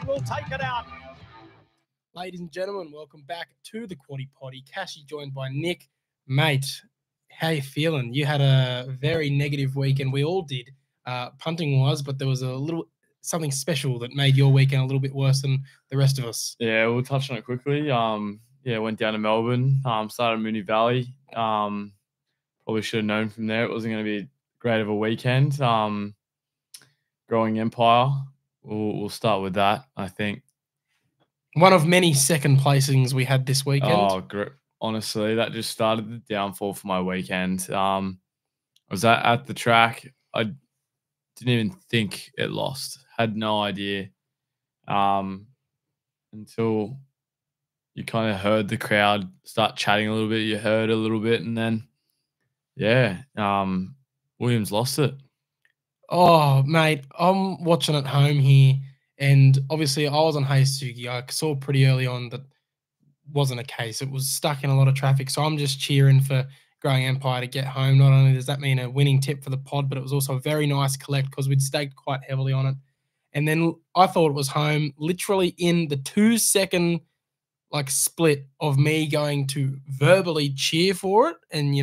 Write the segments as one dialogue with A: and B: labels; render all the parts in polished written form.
A: and will take it out.
B: Ladies and gentlemen, welcome back to the Quaddie Poddy. Cashy joined by Nick. Mate, how you feeling? You had a very negative weekend. We all did, punting-wise, but there was a little something special that made your weekend a little bit worse than the rest of us.
C: Yeah, we'll touch on it quickly. Went down to Melbourne, started Moonee Valley. Probably should have known from there it wasn't going to be great of a weekend. Growing Empire, we'll start with that, I think.
B: One of many second placings we had this weekend.
C: Oh, great. Honestly, that just started the downfall for my weekend. I was at the track. I didn't even think it lost. Had no idea until you kind of heard the crowd start chatting a little bit. You heard a little bit, and then, Williams lost it.
B: Oh, mate, I'm watching at home here, and obviously I was on Hayasugi. I saw pretty early on that wasn't a case. It was stuck in a lot of traffic, so I'm just cheering for Growing Empire to get home. Not only does that mean a winning tip for the pod, but it was also a very nice collect because we'd staked quite heavily on it. And then I thought it was home, literally in the 2-second split of me going to verbally cheer for it and,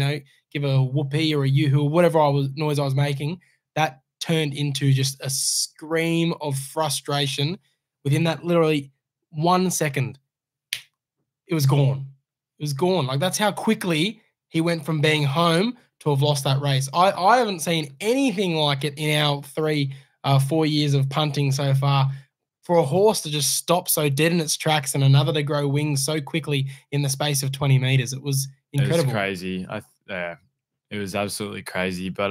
B: give a whoopee or a yoo-hoo or whatever noise I was making. That turned into just a scream of frustration. Within that literally 1 second, it was gone. It was gone. That's how quickly he went from being home to have lost that race. I haven't seen anything like it in our 4 years of punting so far. For a horse to just stop so dead in its tracks and another to grow wings so quickly in the space of 20 meters, it was incredible.
C: It was crazy. It was absolutely crazy. But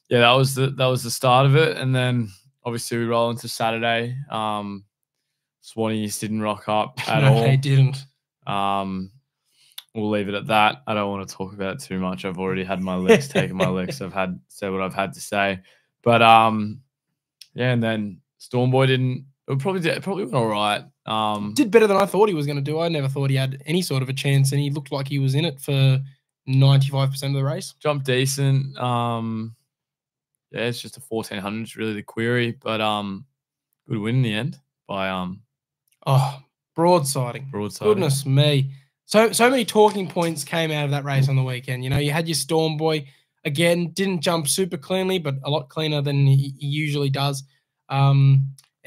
C: that was the start of it, and then obviously we roll into Saturday. Swannies didn't rock up at all.
B: They didn't.
C: We'll leave it at that. I don't want to talk about it too much. I've already had my licks, taken my licks. I've said what I've had to say. But and then Stormboy didn't. It probably went all right.
B: Did better than I thought he was going to do. I never thought he had any sort of a chance, and he looked like he was in it for 95% of the race.
C: Jumped decent. It's just a 1400 is really the query, but good win in the end by
B: broadsiding. Goodness me. So many talking points came out of that race on the weekend. You had your Stormboy again, didn't jump super cleanly, but a lot cleaner than he usually does.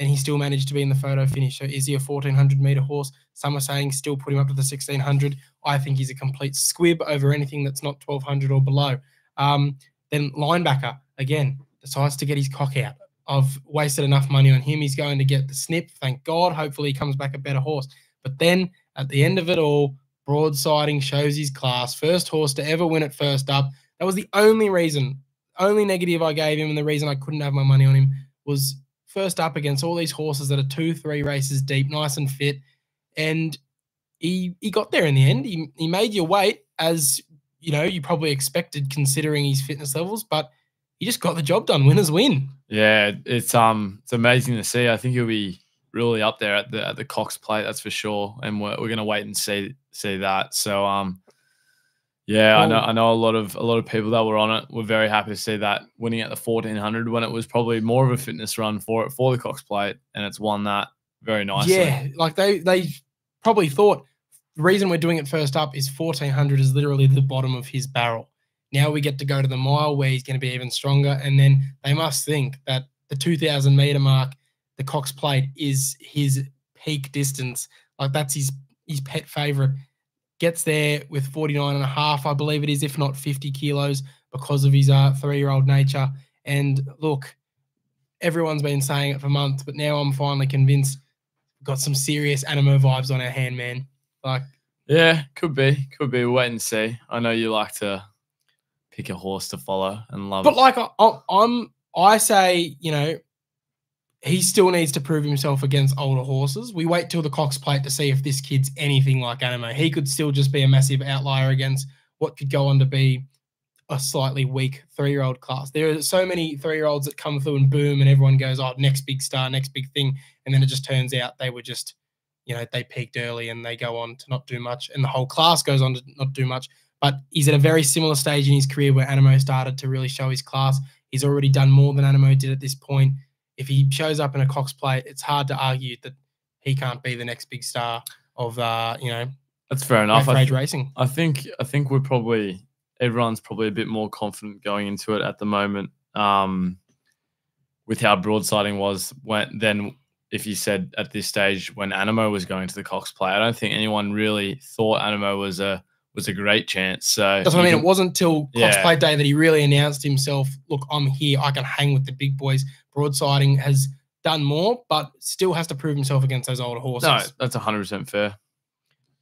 B: And he still managed to be in the photo finish. So is he a 1400-meter horse? Some are saying still put him up to the 1600. I think he's a complete squib over anything that's not 1200 or below. Then Linebacker, again, decides to get his cock out. I've wasted enough money on him. He's going to get the snip, thank God. Hopefully he comes back a better horse. But then at the end of it all, broadsiding shows his class. First horse to ever win it first up. That was the only negative I gave him, and the reason I couldn't have my money on him was first up against all these horses that are 2-3 races deep, nice and fit. And he got there in the end. He made you wait, as you probably expected considering his fitness levels, but he just got the job done. Winners win.
C: Yeah, it's amazing to see. I think he'll be really up there at the Cox Plate, that's for sure. And we're gonna wait and see that. So I know a lot of people that were on it were very happy to see that winning at the 1400 when it was probably more of a fitness run for the Cox Plate, and it's won that very nicely.
B: Yeah, they probably thought the reason we're doing it first up is 1400 is literally the bottom of his barrel. Now we get to go to the mile where he's going to be even stronger, and then they must think that the 2000 meter mark, the Cox Plate, is his peak distance. That's his pet favorite. Gets there with 49.5, I believe it is, if not 50 kilos, because of his 3-year-old nature. And look, everyone's been saying it for months, but now I'm finally convinced we've got some serious Animo vibes on our hand, man.
C: Yeah, could be. We'll wait and see. I know you like to pick a horse to follow and love.
B: But I say, he still needs to prove himself against older horses. We wait till the Cox Plate to see if this kid's anything like Animo. He could still just be a massive outlier against what could go on to be a slightly weak 3-year-old class. There are so many 3-year-olds that come through and boom, and everyone goes, oh, next big star, next big thing. And then it just turns out they were just, they peaked early and they go on to not do much. And the whole class goes on to not do much. But he's at a very similar stage in his career where Animo started to really show his class. He's already done more than Animo did at this point. if he shows up in a Cox Plate, it's hard to argue that he can't be the next big star of
C: that's fair enough.
B: racing.
C: I think everyone's probably a bit more confident going into it at the moment. With how broadsiding was then if you said at this stage when Animo was going to the Cox Plate, I don't think anyone really thought Animo was a great chance. So
B: that's what I mean. It wasn't until Cox Plate Day that he really announced himself. Look, I'm here. I can hang with the big boys. Broadsiding has done more, but still has to prove himself against those older horses.
C: No, that's 100% fair.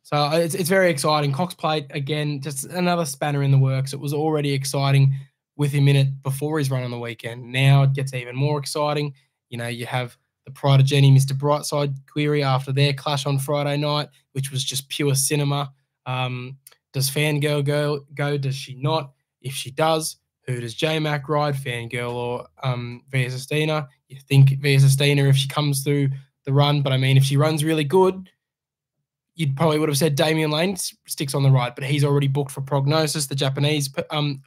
B: So it's very exciting. Cox Plate, again, just another spanner in the works. It was already exciting with him in it before his run on the weekend. Now it gets even more exciting. You have the Pride of Jenny, Mr. Brightside query after their clash on Friday night, which was just pure cinema. Does Fangirl go? Does she not? If she does, who does J-Mac ride, Fangirl or Via Sistina? You think Via Sistina if she comes through the run, but I mean, if she runs really good, you probably would have said Damian Lane sticks on the right, but he's already booked for Prognosis, the Japanese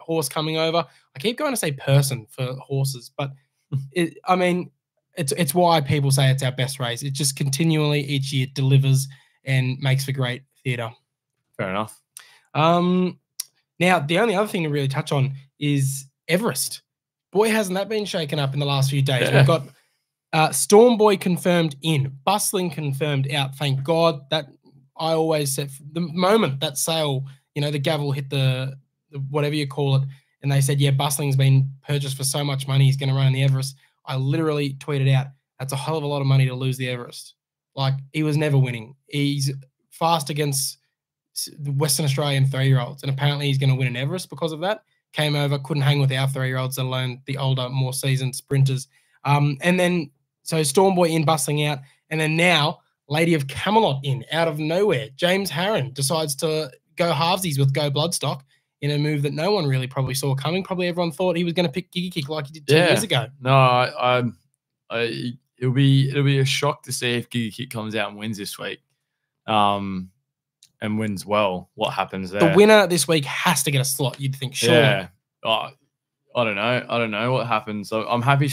B: horse coming over. I keep going to say person for horses, but it's why people say it's our best race. It just continually each year delivers and makes for great theatre.
C: Fair enough.
B: Now, the only other thing to really touch on is Everest. Boy, hasn't that been shaken up in the last few days. Yeah. We've got Storm Boy confirmed in, Bustling confirmed out. Thank God. That I always said the moment that sale, the gavel hit the whatever you call it, and they said, yeah, Bustling's been purchased for so much money, he's going to run in the Everest. I literally tweeted out, that's a hell of a lot of money to lose the Everest. Like, he was never winning. He's fast against the Western Australian 3-year-olds, and apparently he's going to win an Everest because of that. Came over, couldn't hang with our 3-year-olds, let alone the older, more seasoned sprinters. And then, so Storm Boy in, Bustling out, and then now, Lady of Camelot in, out of nowhere. James Harron decides to go halvesies with Go Bloodstock in a move that no one really probably saw coming. Probably everyone thought he was going to pick Giga Kick like he did 2 years ago.
C: No, it'll be a shock to see if Giga Kick comes out and wins this week, and wins well. What happens there?
B: The winner this week has to get a slot. You'd think, sure.
C: Yeah. I don't know what happens. So I'm happy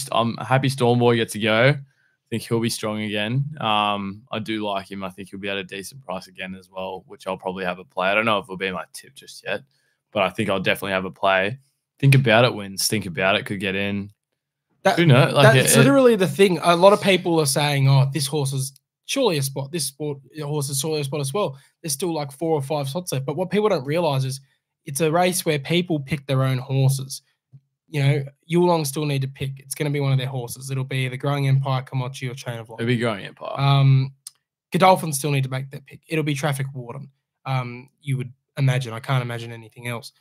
C: Storm Boy gets to go. I think he'll be strong again. I do like him. I think he'll be at a decent price again as well, which I'll probably have a play. I don't know if it'll be my tip just yet, but I think I'll definitely have a play. Think About It wins. Think About It could get in. Who knows?
B: That's literally the thing. A lot of people are saying, oh, this horse is surely a spot. This horse is surely a spot as well. There's still like 4 or 5 slots left. But what people don't realize is it's a race where people pick their own horses. Yulong still need to pick. It's going to be one of their horses. It'll be the Growing Empire, Komochi, or Chain of Light.
C: It'll be Growing Empire.
B: Godolphin still need to make their pick. It'll be Traffic Warden. You would imagine. I can't imagine anything else.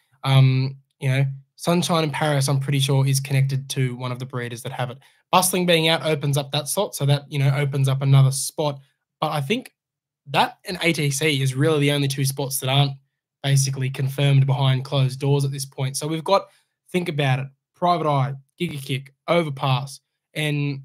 B: Sunshine in Paris, I'm pretty sure, is connected to one of the breeders that have it. Bustling being out opens up that slot, so that, opens up another spot. But I think that and ATC is really the only 2 spots that aren't basically confirmed behind closed doors at this point. So we've got Think About It, Private Eye, Giga Kick, Overpass, and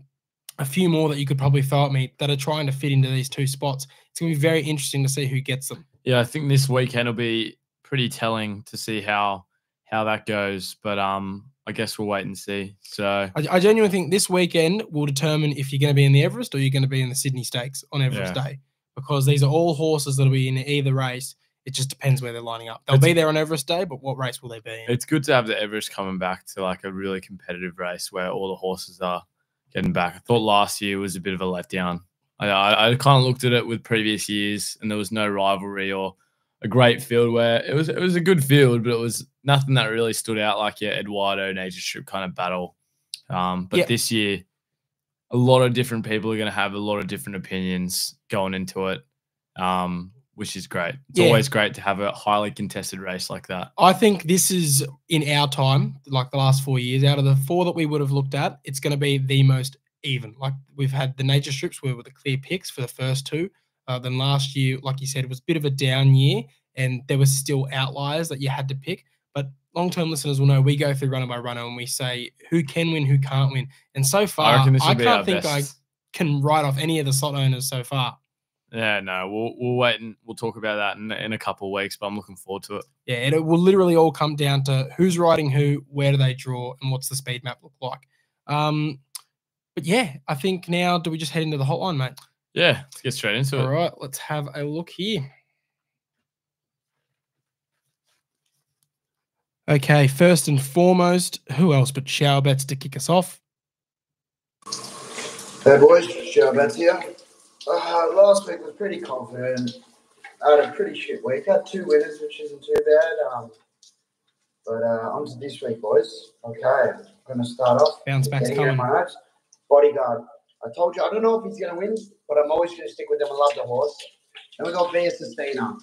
B: a few more that you could probably throw at me that are trying to fit into these 2 spots. It's going to be very interesting to see who gets them.
C: Yeah, I think this weekend will be pretty telling to see how that goes. But I guess we'll wait and see. So
B: I genuinely think this weekend will determine if you're going to be in the Everest or you're going to be in the Sydney Stakes on Everest Day, because these are all horses that will be in either race. It just depends where they're lining up. They'll be there on Everest Day, but what race will they be in?
C: It's good to have the Everest coming back to like a really competitive race where all the horses are getting back. I thought last year was a bit of a letdown. I kind of looked at it with previous years, and there was no rivalry or a great field where it was a good field, but it was nothing that really stood out like your Eduardo Nature Strip kind of battle. But this year, a lot of different people are going to have a lot of different opinions going into it. Which is great. It's always great to have a highly contested race like that.
B: I think this is, in our time, like the last 4 years, out of the 4 that we would have looked at, it's going to be the most even. Like, we've had the Nature Strips where were the clear picks for the first 2. Then last year, like you said, it was a bit of a down year, and there were still outliers that you had to pick. But long-term listeners will know we go through runner by runner and we say who can win, who can't win. And so far, I can't think I can write off any of the slot owners so far.
C: Yeah, no, we'll wait and we'll talk about that in a couple of weeks, but I'm looking forward to it.
B: Yeah, it will literally all come down to who's riding who, where do they draw, and what's the speed map look like. But But yeah, I think now, do we just head into the hotline, mate?
C: Yeah, let's get straight into it.
B: All right, let's have a look here. Okay, first and foremost, who else but Shower Bets to kick us off?
A: Hey boys, Shower Bets here. Last week was pretty confident. I had a pretty shit week. I had 2 winners, which isn't too bad. But on to this week, boys. Okay, I'm going to start off.
B: Bounce back's coming.
A: My notes. Bodyguard. I told you, I don't know if he's going to win, but I'm always going to stick with him. I love the horse. Then we got Via Sustina.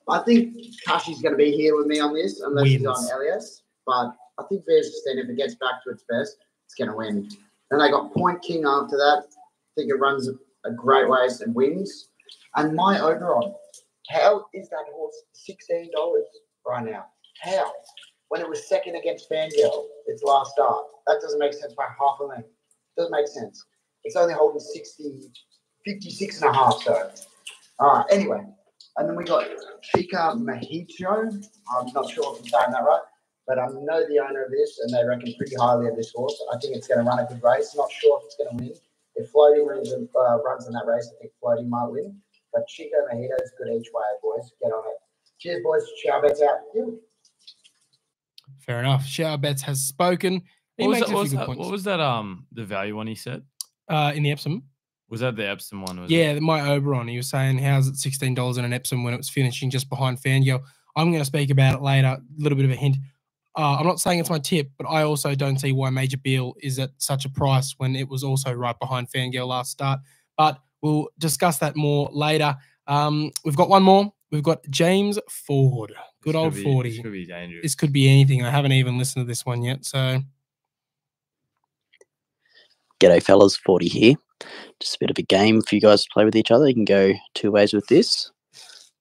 A: I think Cashy's going to be here with me on this, unless he's on Elias. But I think Via Sustina, if it gets back to its best, it's going to win. Then I got Point King after that. I think it runs a great race and wins. And my Oberon. How is that horse $16 right now? How? When it was second against Fangirl, its last start. That doesn't make sense by half a length. Doesn't make sense. It's only holding 56 and a half, so. Anyway, and then we got Chica Mahito. I'm not sure if I'm saying that right, but I know the owner of this, and they reckon pretty highly of this horse. I think it's going to run a good race. Not sure if it's going to win. If Floating runs in that race, I think Floating might win. But Chica Mahito is good each way, boys. Get on it. Cheers, boys. Shower Bets out.
B: Fair enough. Shower Bets has spoken.
C: What was that? The value one he said?
B: In the Epsom.
C: Was that the Epsom one?
B: Yeah, my Oberon. He was saying, how's it $16 in an Epsom when it was finishing just behind Fangirl? I'm going to speak about it later. A little bit of a hint. I'm not saying it's my tip, but I also don't see why Major Beal is at such a price when it was also right behind Fangirl last start. But we'll discuss that more later. We've got one more. We've got James Ford. Good old Fordy.
C: This could be dangerous.
B: This could be anything. I haven't even listened to this one yet, so.
D: G'day, fellas. 40 here. Just a bit of a game for you guys to play with each other. You can go 2 ways with this.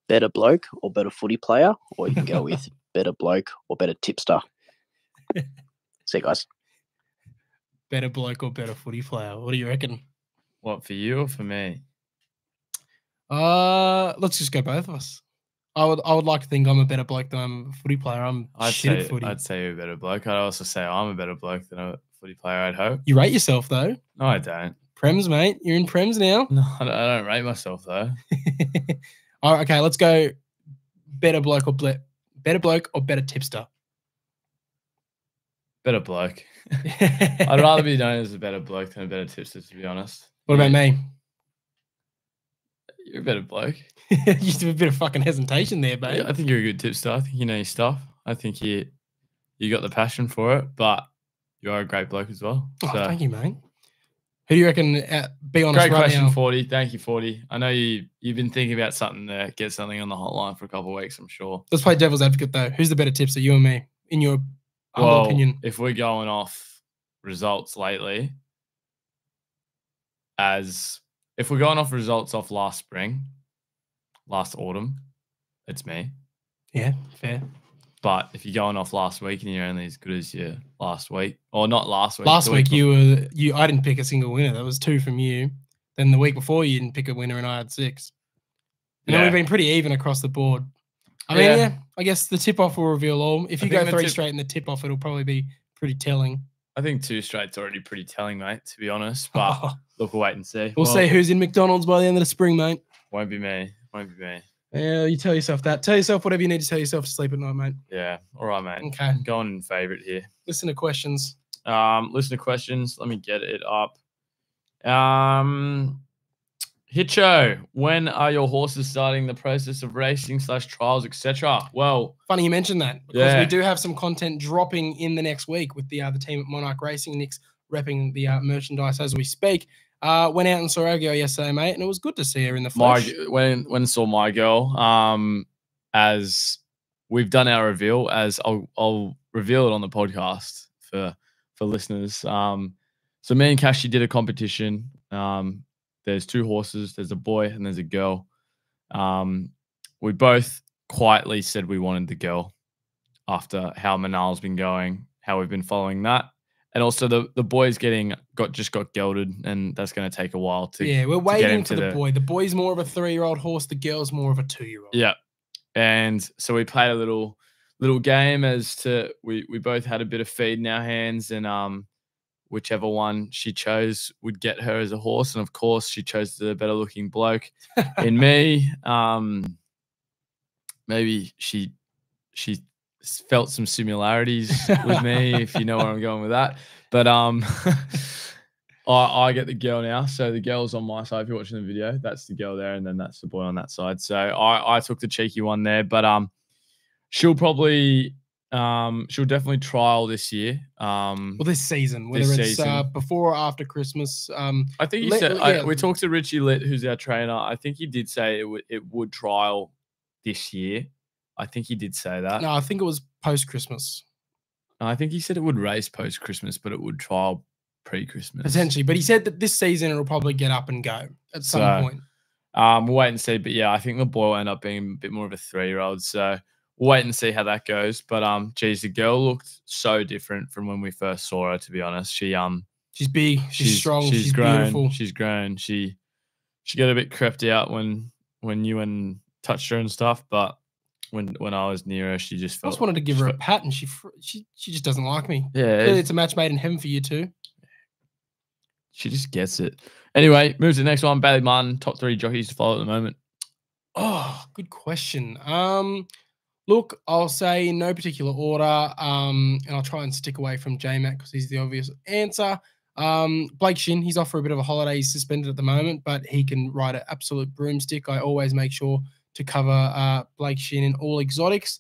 D: Better bloke or better footy player, or you can go with better bloke or better tipster. See you guys.
B: Better bloke or better footy player. What do you reckon?
C: What, for you or for me?
B: Let's just go both of us. I would like to think I'm a better bloke than I'm a footy player. I'd say
C: you're a better bloke. I'd also say I'm a better bloke than a footy player, I'd hope.
B: You rate yourself, though.
C: No, I don't.
B: Prems, mate. You're in Prems now.
C: No, I don't rate myself, though.
B: All right, okay, let's go better bloke or better tipster.
C: Better bloke. I'd rather be known as a better bloke than a better tipster, to be honest.
B: What about me?
C: You're a better bloke.
B: You have a bit of fucking hesitation there, mate.
C: Yeah, I think you're a good tipster. I think you know your stuff. I think you got the passion for it, but you are a great bloke as well.
B: Oh, thank you, mate. Who do you reckon? Be honest.
C: Great question, 40. Thank you, 40. I know you've been thinking about something there. Get something on the hotline for a couple of weeks, I'm sure.
B: Let's play devil's advocate though. Who's the better tipster, you and me? In your humble opinion.
C: If we're going off results lately, if we're going off results off last autumn, it's me.
B: Yeah, fair.
C: But if you're going off last week and you're only as good as your last week, or not last week.
B: Last week I didn't pick a single winner. That was 2 from you. Then the week before you didn't pick a winner and I had 6. And then we've been pretty even across the board. I mean, I guess the tip-off will reveal all. If you go 3 straight in the tip-off, it'll probably be pretty telling.
C: I think 2 straight's already pretty telling, mate, to be honest. But look, we'll wait and see.
B: We'll see who's in McDonald's by the end of the spring, mate.
C: Won't be me. Won't be me.
B: Yeah, you tell yourself that. Tell yourself whatever you need to tell yourself to sleep at night, mate.
C: Yeah. All right, mate.
B: Okay.
C: Going in favourite here.
B: Listen to questions.
C: Listen to questions. Let me get it up. Hitcho, when are your horses starting the process of racing / trials, etc.? Well,
B: funny you mentioned that because we do have some content dropping in the next week with the team at Monarch Racing. Nick's repping the merchandise as we speak. Went out and saw our girl yesterday, mate, and it was good to see her in the flesh.
C: When saw my girl, as we've done our reveal, as I'll reveal it on the podcast for listeners. So me and Cashy did a competition. There's 2 horses. There's a boy and there's a girl. We both quietly said we wanted the girl after how Manal's been going, how we've been following that. And also the boy's just got gelded, and that's going to take a while to. Yeah,
B: we're waiting for the boy. The boy's more of a 3-year-old horse. The girl's more of a 2-year-old.
C: Yeah, and so we played a little game as to we both had a bit of feed in our hands, and whichever one she chose would get her as a horse. And of course, she chose the better looking bloke in me. Maybe she felt some similarities with me, if you know where I'm going with that. But I get the girl now. So the girl's on my side. If you're watching the video, that's the girl there, and then that's the boy on that side. So I took the cheeky one there. But she'll probably she'll definitely trial this year.
B: Well, this season, whether
C: this
B: it's
C: season.
B: before or after Christmas.
C: I think he said we talked to Richie Litt, who's our trainer. I think he did say it would trial this year. I think he did say that.
B: No, I think it was post-Christmas.
C: No, I think he said it would race post-Christmas, but it would trial pre-Christmas.
B: Potentially. But he said that this season it'll probably get up and go at some point.
C: We'll wait and see. But yeah, I think the boy will end up being a bit more of a 3-year-old. So we'll wait and see how that goes. But geez, the girl looked so different from when we first saw her, to be honest.
B: She's big, she's strong, she's
C: grown,
B: beautiful.
C: She's grown. She got a bit crept out when you touched her and stuff, but when I was near her, she just felt.
B: I just wanted to give her a pat, and she just doesn't like me.
C: Yeah,
B: clearly it's a match made in heaven for you two.
C: She just gets it. Anyway, move to the next one. Bailey Martin, top 3 jockeys to follow at the moment.
B: Oh, good question. Look, I'll say in no particular order. And I'll try and stick away from J-Mac because he's the obvious answer. Blake Shin, he's off for a bit of a holiday. He's suspended at the moment, but he can ride an absolute broomstick. I always make sure to cover Blake Shin in all exotics.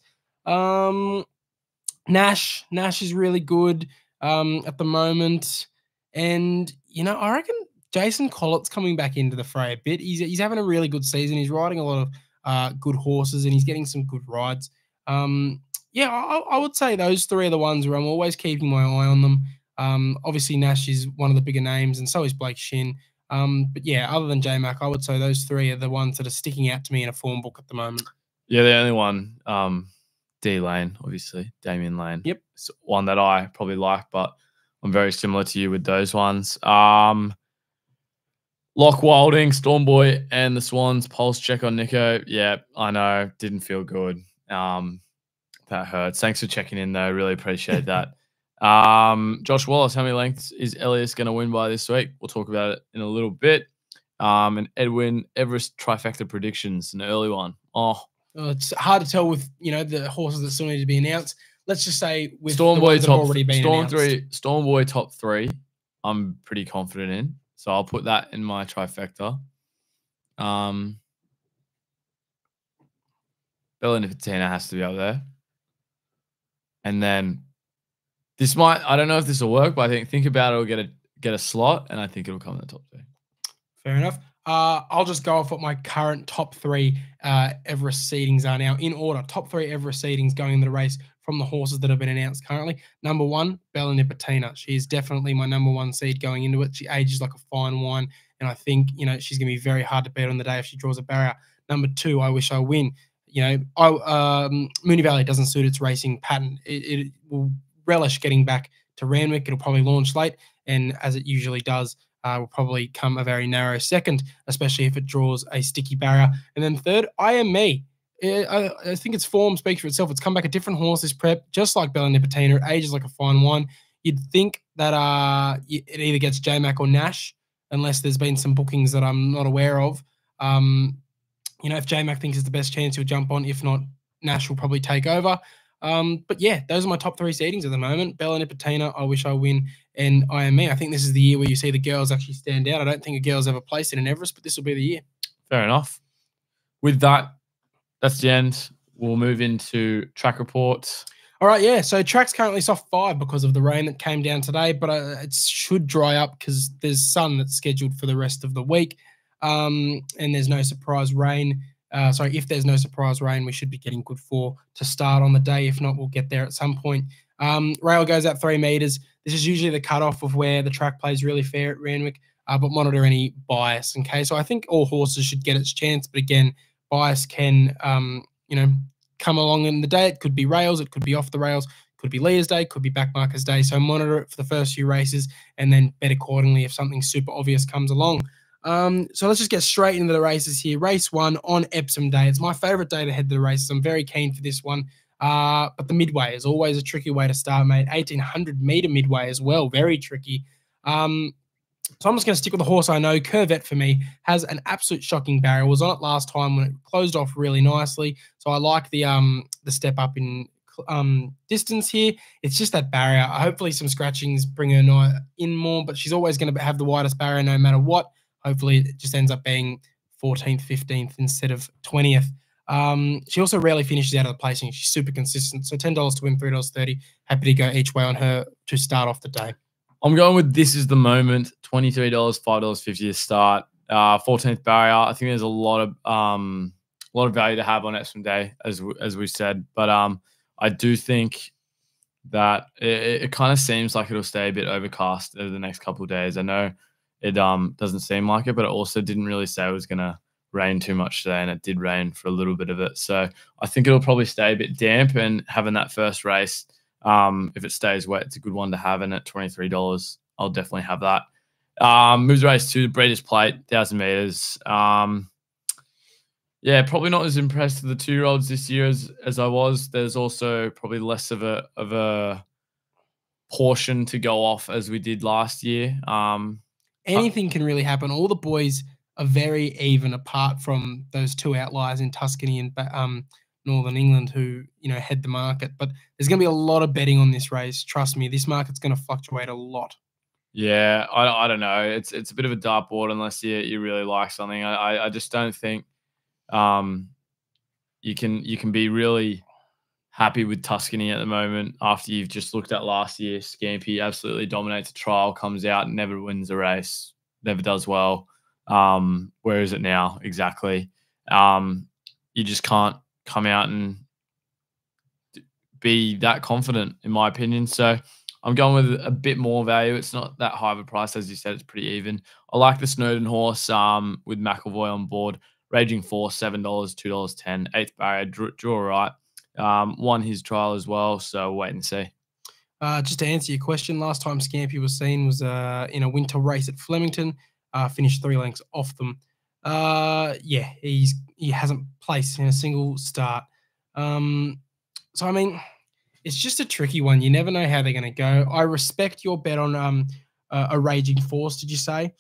B: Nash is really good at the moment. And, I reckon Jason Collett's coming back into the fray a bit. He's having a really good season. He's riding a lot of good horses, and he's getting some good rides. I would say those 3 are the ones where I'm always keeping my eye on them. Obviously, Nash is one of the bigger names, and so is Blake Shin. But yeah, other than J-Mac, I would say those 3 are the ones that are sticking out to me in a form book at the moment.
C: Yeah, the only one, D Lane, obviously, Damien Lane.
B: Yep.
C: It's one that I probably like, but I'm very similar to you with those ones. Lock Wilding, Stormboy, and the Swans. Pulse check on Nicko. Yeah, I know. Didn't feel good. That hurts. Thanks for checking in, though. Really appreciate that. Josh Wallace, how many lengths is Elias going to win by this week? We'll talk about it in a little bit. And Edwin, Everest trifecta predictions, an early one.
B: It's hard to tell with the horses that still need to be announced. Let's just say with
C: Stormboy
B: top already been announced.
C: Stormboy top 3. I'm pretty confident in, so I'll put that in my trifecta. Bella Nipotina has to be up there, and then this might. I don't know if this will work, but I think about it. It'll get a slot, and I think it'll come in the top 3.
B: Fair enough. I'll just go off what my current top 3 Everest seedings are now in order. Top 3 Everest seedings going into the race from the horses that have been announced currently. Number 1, Bella Nipotina. She is definitely my number 1 seed going into it. She ages like a fine wine, and I think she's going to be very hard to beat on the day if she draws a barrier. Number 2, I Wish I Win. Moonee Valley doesn't suit its racing pattern. It will relish getting back to Randwick. It'll probably launch late, and as it usually does, will probably come a very narrow second, especially if it draws a sticky barrier. And then 3rd, I Am Me. I think its form speaks for itself. It's come back a different horse this prep, just like Bella Nipotina. It ages like a fine wine. You'd think that it either gets J-Mac or Nash, unless there's been some bookings that I'm not aware of. If J-Mac thinks it's the best chance, he'll jump on. If not, Nash will probably take over. But yeah, those are my top 3 seedings at the moment. Bella Nipotina, I Wish I Win, and I Am Me. I think this is the year where you see the girls actually stand out. I don't think a girl's ever placed in an Everest, but this will be the year.
C: Fair enough. With that, that's the end. We'll move into track reports.
B: All right, yeah. So track's currently soft 5 because of the rain that came down today, but it should dry up because there's sun that's scheduled for the rest of the week, and there's no surprise rain. If there's no surprise rain, we should be getting good 4 to start on the day. If not, we'll get there at some point. Rail goes out 3 meters. This is usually the cutoff of where the track plays really fair at Randwick, but monitor any bias. Okay, so I think all horses should get its chance, but again, bias can, come along in the day. It could be rails, it could be off the rails, could be leaders day, could be backmarkers day. So monitor it for the first few races and then bet accordingly if something super obvious comes along. So let's just get straight into the races here. Race 1 on Epsom Day. It's my favorite day to head to the races. I'm very keen for this one. But the midway is always a tricky way to start, mate. 1,800 meter midway as well. Very tricky. So I'm just going to stick with the horse I know. Curvet for me has an absolute shocking barrier. Was on it last time when it closed off really nicely. So I like the step up in distance here. It's just that barrier. Hopefully some scratchings bring her in more, but she's always going to have the widest barrier no matter what. Hopefully it just ends up being 14th, 15th instead of 20th. She also rarely finishes out of the placing. She's super consistent. So $10 to win, $3.30. Happy to go each way on her to start off the day.
C: I'm going with This Is the Moment, $23, $5.50 to start. 14th barrier. I think there's a lot of value to have on Epsom Day, as we said. But I do think that it kind of seems like it'll stay a bit overcast over the next couple of days. I know it doesn't seem like it, but it also didn't really say it was going to rain too much today, and it did rain for a little bit of it. So I think it'll probably stay a bit damp, and having that first race, if it stays wet, it's a good one to have. And at $23, I'll definitely have that. Moves race 2, Breeders' Plate, 1,000 meters. Yeah, probably not as impressed with the 2-year-olds this year as I was. There's also probably less of a portion to go off as we did last year.
B: Anything can really happen. All the boys are very even, apart from those 2 outliers in Tuscany and Northern England who, head the market. But there's going to be a lot of betting on this race. Trust me, this market's going to fluctuate a lot.
C: Yeah, I don't know. It's a bit of a dartboard unless you really like something. I just don't think you can be really happy with Tuscany at the moment after you've just looked at last year. Scampy absolutely dominates a trial, comes out, never wins a race, never does well. Where is it now exactly? You just can't come out and be that confident, in my opinion. So I'm going with a bit more value. It's not that high of a price, as you said. It's pretty even. I like the Snowden horse with McElvoy on board. Raging Force, $7, $2.10. 8th barrier, drew all right. Won his trial as well, so wait and see.
B: Just to answer your question, last time Scampy was seen was in a winter race at Flemington. Finished 3 lengths off them. Yeah, he hasn't placed in a single start. So I mean, it's just a tricky one. You never know how they're going to go. I respect your bet on a Raging Force. Did you say?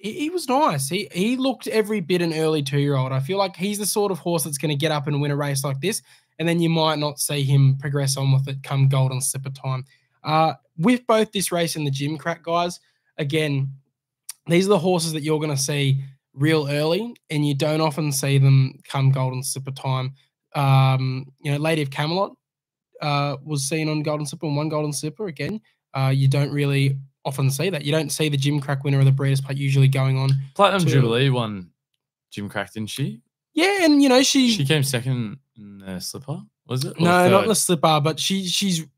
B: He was nice. He looked every bit an early 2-year-old. I feel like he's the sort of horse that's going to get up and win a race like this, and then you might not see him progress on with it come Golden Slipper time. With both this race and the Gym Crack, guys, again, these are the horses that you're going to see real early, and you don't often see them come Golden Slipper time. Lady of Camelot was seen on Golden Slipper and won Golden Slipper. Again, you don't really often see that. You don't see the Gym Crack winner of the Breeders' Plate usually going on.
C: Platinum Jubilee won Gym Crack, didn't she?
B: Yeah, and
C: she came second in the Slipper, was it? Or
B: no,
C: third?
B: not in the Slipper, but she's
C: up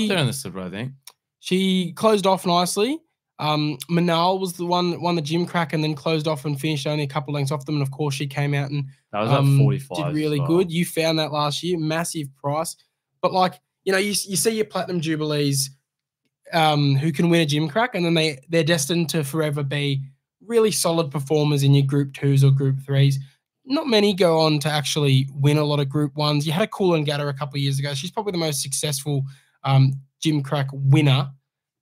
C: there in the Slipper, I think.
B: She closed off nicely. Manal was the one that won the Gym Crack and then closed off and finished only a couple lengths off them. And of course, she came out and
C: that was at 45.
B: Did really good. You found that last year, massive price. But you see your Platinum Jubilees who can win a Gym Crack, and then they're destined to forever be really solid performers in your Group 2s or Group 3s. Not many go on to actually win a lot of Group 1s. You had a Coolangatta a couple of years ago. She's probably the most successful Gym Crack winner.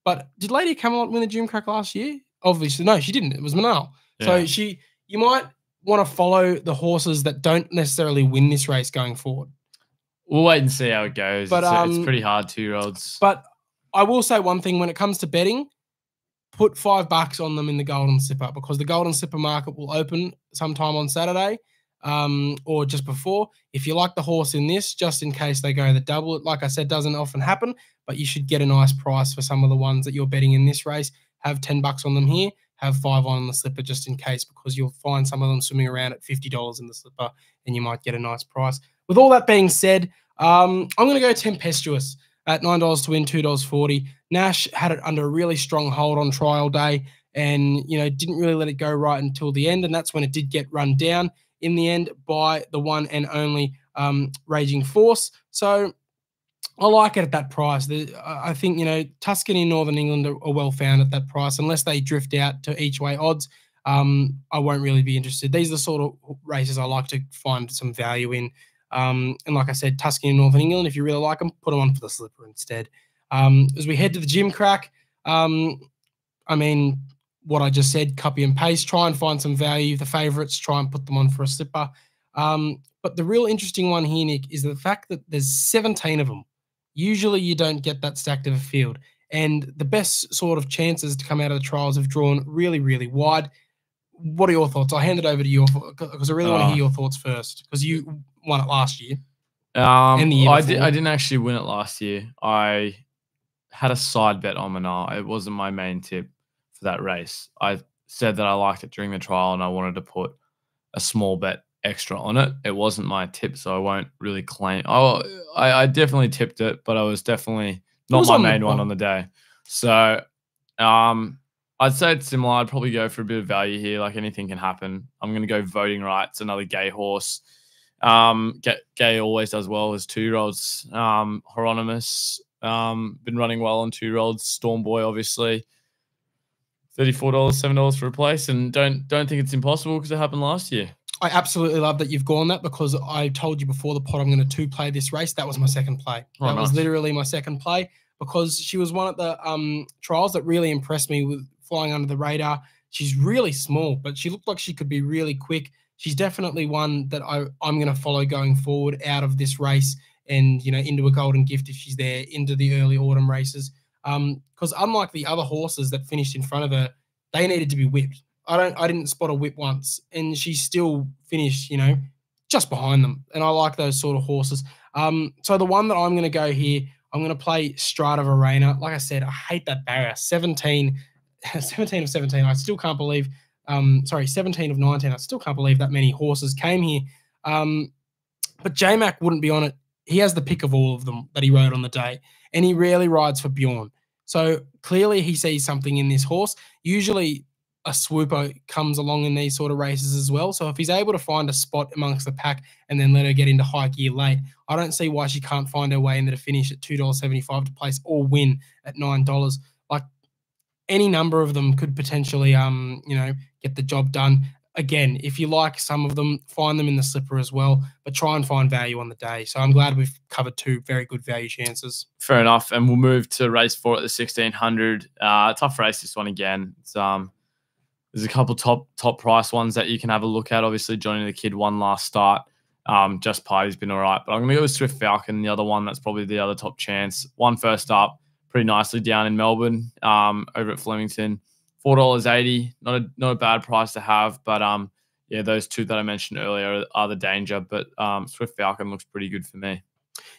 B: But did Lady Camelot win the Gym Crack last year? Obviously, no, she didn't. It was Manal. Yeah. So you might want to follow the horses that don't necessarily win this race going forward.
C: We'll wait and see how it goes. But it's pretty hard, 2-year-olds.
B: But I will say one thing when it comes to betting, put $5 on them in the Golden Slipper, because the Golden Slipper market will open sometime on Saturday or just before. If you like the horse in this, just in case they go the double, it, like I said, doesn't often happen, but you should get a nice price for some of the ones that you're betting in this race. Have $10 on them here, have 5 on the Slipper just in case, because you'll find some of them swimming around at $50 in the Slipper and you might get a nice price. With all that being said, I'm going to go Tempestuous at $9 to win, $2.40. Nash had it under a really strong hold on trial day and, didn't really let it go right until the end. And that's when it did get run down in the end by the one and only Raging Force. So I like it at that price. I think, Tuscany and Northern England are well found at that price. Unless they drift out to each way odds, I won't really be interested. These are the sort of races I like to find some value in. And like I said, Tuscany and Northern England, if you really like them, put them on for the Slipper instead. As we head to the Gym Crack, I mean, what I just said, copy and paste, try and find some value. The favourites, try and put them on for a slipper. But the real interesting one here, Nick, is the fact that there's 17 of them. Usually you don't get that stacked of a field. And the best sort of chances to come out of the trials have drawn really, really wide. What are your thoughts? I'll hand it over to you because I really want to hear your thoughts first because you won it last year. And the year
C: I
B: before.
C: I didn't actually win it last year. I had a side bet on Manar. It wasn't my main tip for that race. I said that I liked it during the trial and I wanted to put a small bet extra on it. It wasn't my tip, so I won't really claim. I definitely tipped it, but I was definitely not my main one on the day. So I'd say it's similar. I'd probably go for a bit of value here. Like anything can happen. I'm going to go voting rights, another gay horse. Gay always does well as 2-year-olds. Hieronymus, been running well on 2-year-olds. Storm Boy, obviously. $34, $7 for a place, and don't think it's impossible because it happened last year.
B: I absolutely love that you've gone that because I told you before the pod I'm going to 2-play this race. That was my second play. That was literally my second play because she was one of the trials that really impressed me with flying under the radar. She's really small, but she looked like she could be really quick. She's definitely one that I'm going to follow going forward out of this race and, into a golden gift if she's there, into the early autumn races. Because unlike the other horses that finished in front of her, they needed to be whipped. I didn't spot a whip once, and she still finished, just behind them. And I like those sort of horses. So the one that I'm going to go here, I'm going to play Strata Arena. Like I said, I hate that barrier. 17 of 17. I still can't believe. 17 of 19. I still can't believe that many horses came here. But J-Mac wouldn't be on it. He has the pick of all of them that he rode on the day, and he rarely rides for Bjorn. So clearly he sees something in this horse. Usually a swooper comes along in these sort of races as well. So if he's able to find a spot amongst the pack and then let her get into high gear late, I don't see why she can't find her way into the finish at $2.75 to place or win at $9. Like any number of them could potentially, get the job done. Again, if you like some of them, find them in the slipper as well, but try and find value on the day. So I'm glad we've covered 2 very good value chances.
C: Fair enough. And we'll move to race 4 at the 1600. Tough race, this one again. It's there's a couple top price ones that you can have a look at. Obviously, Johnny the Kid won last start. Just Party's been all right. But I'm going to go with Swift Falcon, the other one that's probably the other top chance. Won first up pretty nicely down in Melbourne over at Flemington. $4.80, not a bad price to have. But, those 2 that I mentioned earlier are the danger. But Swift Falcon looks pretty good for me.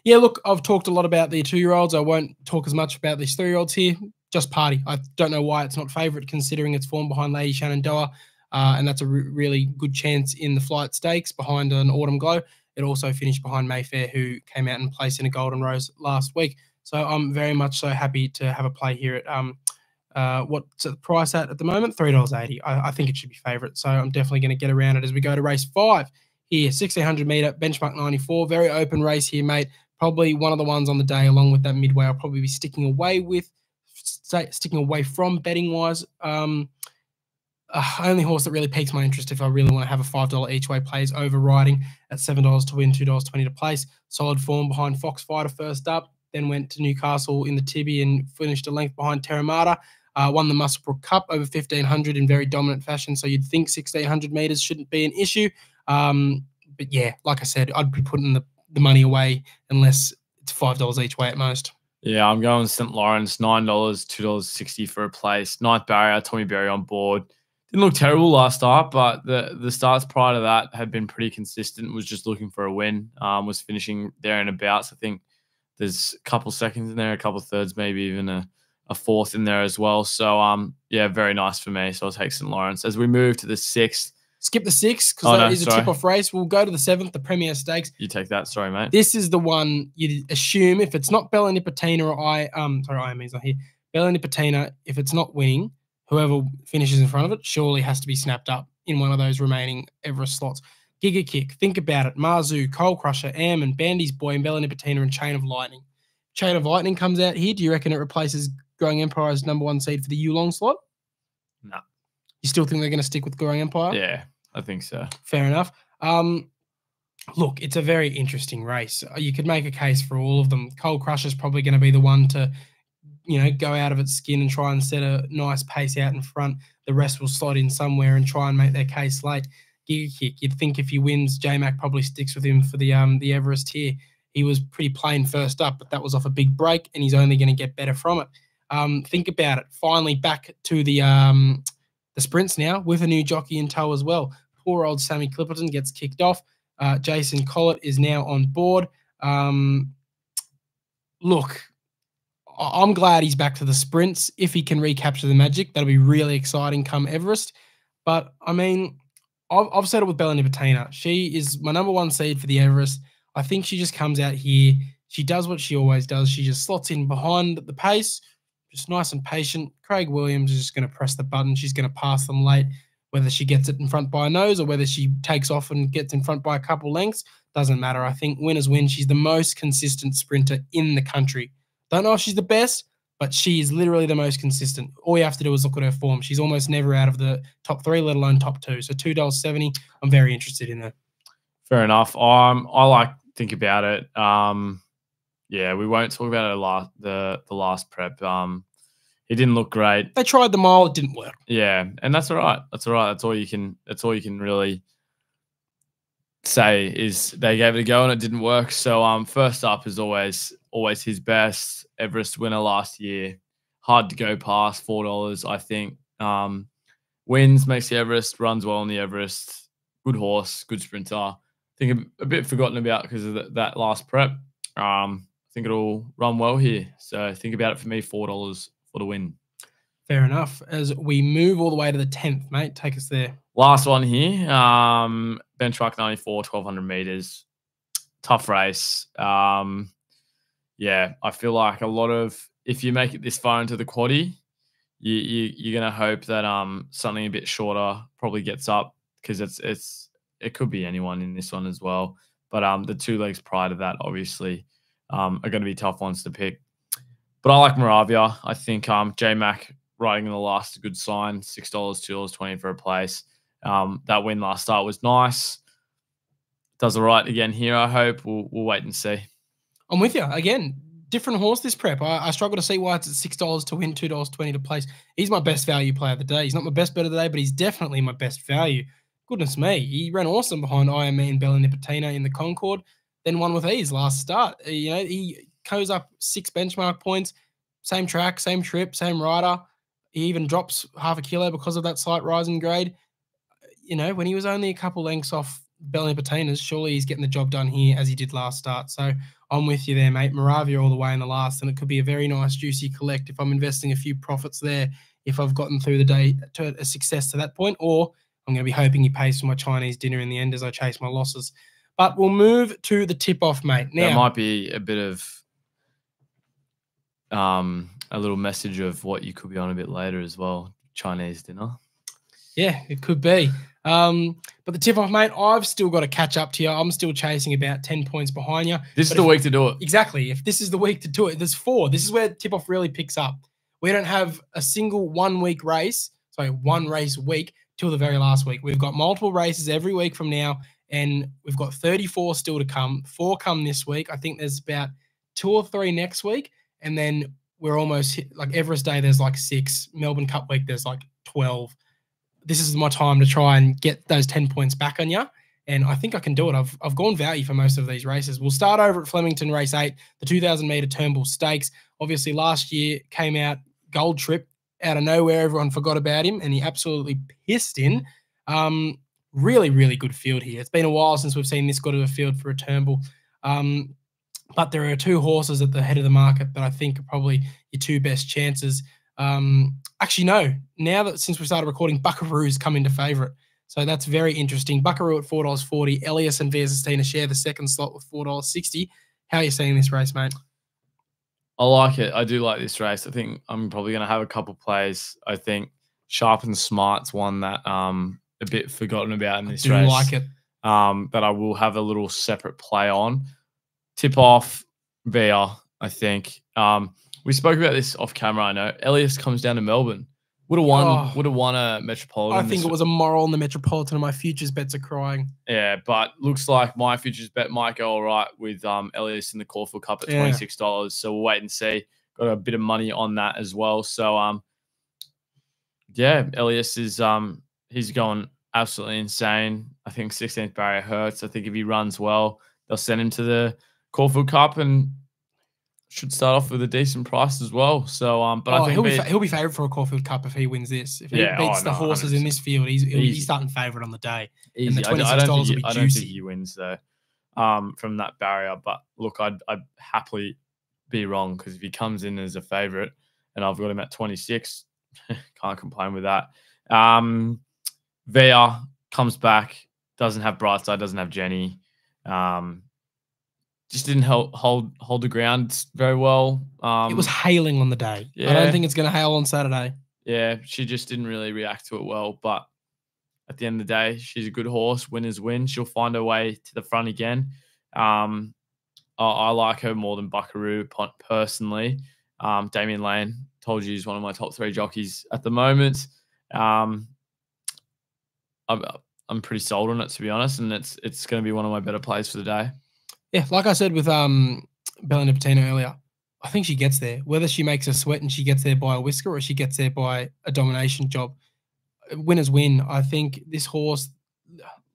B: Yeah, look, I've talked a lot about the 2-year-olds. I won't talk as much about these 3-year-olds here. Just Party. I don't know why it's not favourite considering its form behind Lady Shenandoah, and that's a really good chance in the Flight Stakes behind an Autumn Glow. It also finished behind Mayfair, who came out and placed in a Golden Rose last week. So I'm very much so happy to have a play here at what's the price at the moment? $3.80. I think it should be favourite, so I'm definitely going to get around it as we go to race 5 here, 1600 metre, benchmark 94. Very open race here, mate. Probably one of the ones on the day, along with that midway, I'll probably be sticking away from betting wise. Only horse that really piques my interest if I really want to have a $5 each way play is Overriding at $7 to win, $2.20 to place. Solid form behind Fox Fighter first up, then went to Newcastle in the Tibby and finished a length behind Terramata. Won the Musselbrook Cup over 1500 in very dominant fashion, so you'd think 1600 metres shouldn't be an issue. But yeah, like I said, I'd be putting the money away unless it's $5 each way at most.
C: Yeah, I'm going St. Lawrence, $9, $2.60 for a place. 9th barrier, Tommy Berry on board. Didn't look terrible last start, but the starts prior to that had been pretty consistent. Was just looking for a win. Was finishing there and abouts. I think there's a couple seconds in there, a couple thirds, maybe even a fourth in there as well. So, very nice for me. So I'll take St. Lawrence. As we move to the 6th.
B: Skip the 6th because that is a tip-off race. We'll go to the 7th, the Premier Stakes.
C: You take that. Sorry, mate.
B: This is the one you'd assume if it's not Bella Nipotina or IME's not here. Bella Nipotina, if it's not winning, whoever finishes in front of it surely has to be snapped up in one of those remaining Everest slots. Giga Kick, Think About It, Marzu, Coal Crusher, Am and Bandy's Boy and Bella Nipotina and Chain of Lightning. Chain of Lightning comes out here. Do you reckon it replaces Growing Empire as #1 seed for the Yulong slot?
C: No.
B: You still think they're going to stick with Growing Empire?
C: Yeah, I think so.
B: Fair enough. Look, it's a very interesting race. You could make a case for all of them. Coal Crusher's probably going to be the one to go out of its skin and try and set a nice pace out in front. The rest will slot in somewhere and try and make their case late. Giga Kick, you'd think if he wins, J-Mac probably sticks with him for the Everest here. He was pretty plain first up, but that was off a big break, and he's only going to get better from it. Think about it. Finally back to the sprints now with a new jockey in tow as well. Poor old Sammy Clipperton gets kicked off. Jason Collett is now on board. Look, I'm glad he's back to the sprints. If he can recapture the magic, that'll be really exciting come Everest. But, I mean, I've said it with Bella Nipotina. She is my #1 seed for the Everest. I think she just comes out here. She does what she always does. She just slots in behind the pace, just nice and patient. Craig Williams is just going to press the button. She's going to pass them late. Whether she gets it in front by a nose or whether she takes off and gets in front by a couple lengths, doesn't matter. I think winners win. She's the most consistent sprinter in the country. Don't know if she's the best, but she is literally the most consistent. All you have to do is look at her form. She's almost never out of the top 3, let alone top 2. So $2.70, I'm very interested in her.
C: Fair enough. I like think about it. Yeah, we won't talk about it the last prep. He didn't look great.
B: They tried the mile, it didn't work.
C: Yeah, and that's all right. That's all right. That's all you can really say is they gave it a go and it didn't work. So first up is always his best. Everest winner last year. Hard to go past, $4, I think. Wins, makes the Everest, runs well on the Everest. Good horse, good sprinter. I think a bit forgotten about because of that last prep. I think it'll run well here. So think about it for me, $4 for the win.
B: Fair enough. As we move all the way to the 10th, mate, take us there.
C: Last one here, benchmark 94, 1,200 meters. Tough race. Yeah, I feel like a lot of, if you make it this far into the quaddie, you're going to hope that something a bit shorter probably gets up because it could be anyone in this one as well. But the 2 legs prior to that, obviously, are going to be tough ones to pick. But I like Moravia. I think J-Mac riding in the last is a good sign. $6, $2.20 for a place. That win last start was nice. Does all right again here, I hope. We'll wait and see.
B: I'm with you. Again, different horse this prep. I struggle to see why it's at $6 to win, $2.20 to place. He's my best value player of the day. He's not my best bet of the day, but he's definitely my best value. Goodness me. He ran awesome behind IME and Bella Nipotina in the Concord, then won with ease last start. He goes up 6 benchmark points, same track, same trip, same rider. He even drops half a kilo because of that slight rise in grade. When he was only a couple lengths off Bella Nipotina's, surely he's getting the job done here as he did last start. So I'm with you there, mate. Moravia all the way in the last, and it could be a very nice, juicy collect if I'm investing a few profits there, if I've gotten through the day to a success to that point, or I'm going to be hoping he pays for my Chinese dinner in the end as I chase my losses. But we'll move to the tip-off, mate. Now,
C: that might be a bit of a little message of what you could be on a bit later as well. Chinese dinner.
B: Yeah, it could be. But the tip-off, mate, I've still got to catch up to you. I'm still chasing about 10 points behind you.
C: This is the week to do it.
B: Exactly. If this is the week to do it, there's 4. This is where tip-off really picks up. We don't have a single one race week till the very last week. We've got multiple races every week from now, and we've got 34 still to come. 4 come this week. I think there's about 2 or 3 next week, and then we're almost hit, like Everest Day, there's like 6. Melbourne Cup week, there's like 12. This is my time to try and get those 10 points back on you, and I think I can do it. I've gone value for most of these races. We'll start over at Flemington Race 8, the 2,000-metre Turnbull Stakes. Obviously, last year came out Gold Trip out of nowhere. Everyone forgot about him, and he absolutely pissed in. Really, really good field here. It's been a while since we've seen this good of a field for a Turnbull. But there are 2 horses at the head of the market that I think are probably your 2 best chances. Actually, no. Now that since we started recording, Buckaroo's come into favourite. So that's very interesting. Buckaroo at $4.40. Elias and Via Sistina share the second slot with $4.60. How are you seeing this race, mate?
C: I like it. I do like this race. I think I'm probably going to have a couple plays. I think Sharp and Smart's one that a bit forgotten about in this race.
B: I do like it.
C: That I will have a little separate play on. Tip off Via, I think. We spoke about this off camera, I know. Elias comes down to Melbourne. Would have won a Metropolitan.
B: I think it was a moral in the Metropolitan, and my futures bets are crying.
C: Yeah, but looks like my futures bet might go all right with Elias in the Caulfield Cup at $26. So we'll wait and see. got a bit of money on that as well. So yeah, Elias is he's going absolutely insane. I think 16th barrier hurts. I think if he runs well, they'll send him to the Caulfield Cup and should start off with a decent price as well. So but I think
B: he'll be favourite for a Caulfield Cup if he wins this. If he beats the horses 100%. In this field, he's starting favourite on the day.
C: Easy.
B: And the $26 will be juicy.
C: I don't think he wins though from that barrier. But look, I'd happily be wrong, because if he comes in as a favourite and I've got him at 26, can't complain with that. VR comes back, doesn't have Brightside, doesn't have Jenny. Just didn't hold the ground very well.
B: It was hailing on the day. Yeah. I don't think it's going to hail on Saturday.
C: Yeah, she just didn't really react to it well. But at the end of the day, she's a good horse. Winners win. She'll find her way to the front again. I like her more than Buckaroo personally. Damien Lane, told you, he's one of my top 3 jockeys at the moment. I'm pretty sold on it, to be honest, and it's going to be one of my better plays for the day.
B: Yeah, like I said with Bella Nipotina earlier, I think she gets there. Whether she makes a sweat and she gets there by a whisker or she gets there by a domination job, winners win. I think this horse,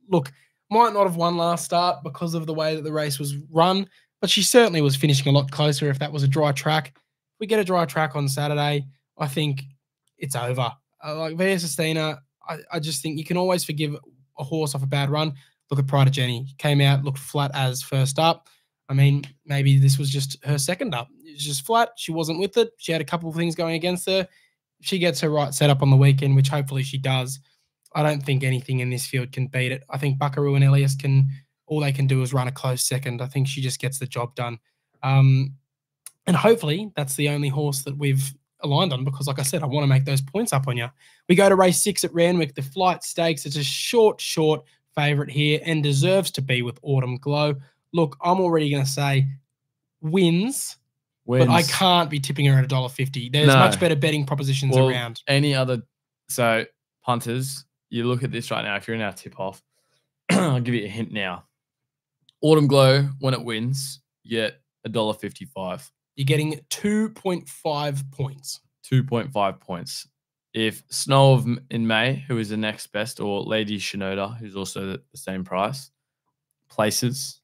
B: look, might not have won last start because of the way that the race was run, but she certainly was finishing a lot closer if that was a dry track. If we get a dry track on Saturday, I think it's over. Like Via Sistina, I just think you can always forgive a horse off a bad run. Look at Pride of Jenny. Came out, looked flat as first up. I mean, maybe this was just her second up. It was just flat. She wasn't with it. She had a couple of things going against her. If she gets her right setup on the weekend, which hopefully she does, I don't think anything in this field can beat it. I think Buckaroo and Elias all they can do is run a close second. I think she just gets the job done. And hopefully that's the only horse that we've aligned on, because like I said, I want to make those points up on you. We go to race 6 at Randwick, the Flight Stakes. It's a short favourite here and deserves to be with Autumn Glow. Look, I'm already going to say wins, but I can't be tipping her at $1.50. There's much better betting propositions around.
C: Any other, so punters, you look at this right now. If you're in our tip-off, I'll give you a hint now. Autumn Glow, when it wins, you get $1.55.
B: You're getting 2.5 points.
C: 2.5 points. If Snow in May, who is the next best, or Lady Shinoda, who's also the same price, places,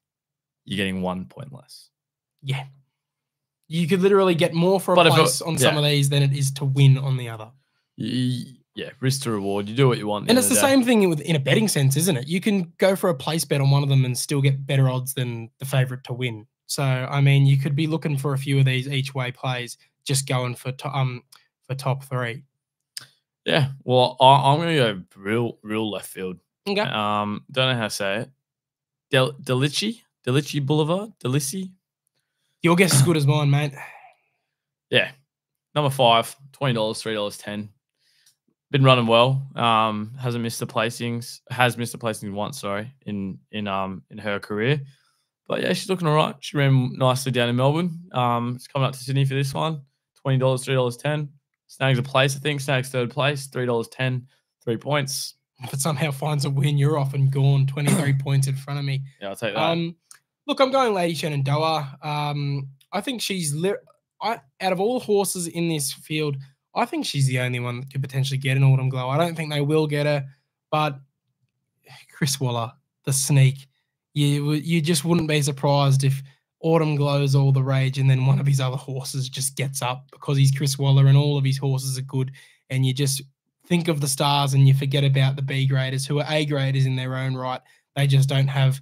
C: you're getting 1 point less.
B: Yeah. You could literally get more for a place on some of these than it is to win on the other.
C: Yeah, risk to reward. You do what you want.
B: And it's the same thing in a betting sense, isn't it? You can go for a place bet on one of them and still get better odds than the favourite to win. So, I mean, you could be looking for a few of these each way plays, just going for top 3.
C: Yeah, well, I'm going to go real left field.
B: Okay.
C: Don't know how to say it. Delici Boulevard? Delici?
B: Your guess is good as mine, mate.
C: Yeah. Number 5, $20, $3.10. Been running well. Hasn't missed the placings. Has missed the placings once, sorry, in her career. But yeah, she's looking all right. She ran nicely down in Melbourne. It's coming up to Sydney for this one. $20, $3.10. Snags a place, I think. Snags 3rd place, $3.10, 3 points.
B: If it somehow finds a win, you're off and gone. 23 points in front of me.
C: Yeah, I'll take that.
B: Look, I'm going Lady Shenandoah. I think she's out of all horses in this field, I think she's the only one that could potentially get an Autumn Glow. I don't think they will get her, but Chris Waller, the sneak, you just wouldn't be surprised if Autumn Glow's all the rage and then one of his other horses just gets up because he's Chris Waller and all of his horses are good, and you just think of the stars and you forget about the B graders who are A graders in their own right. They just don't have,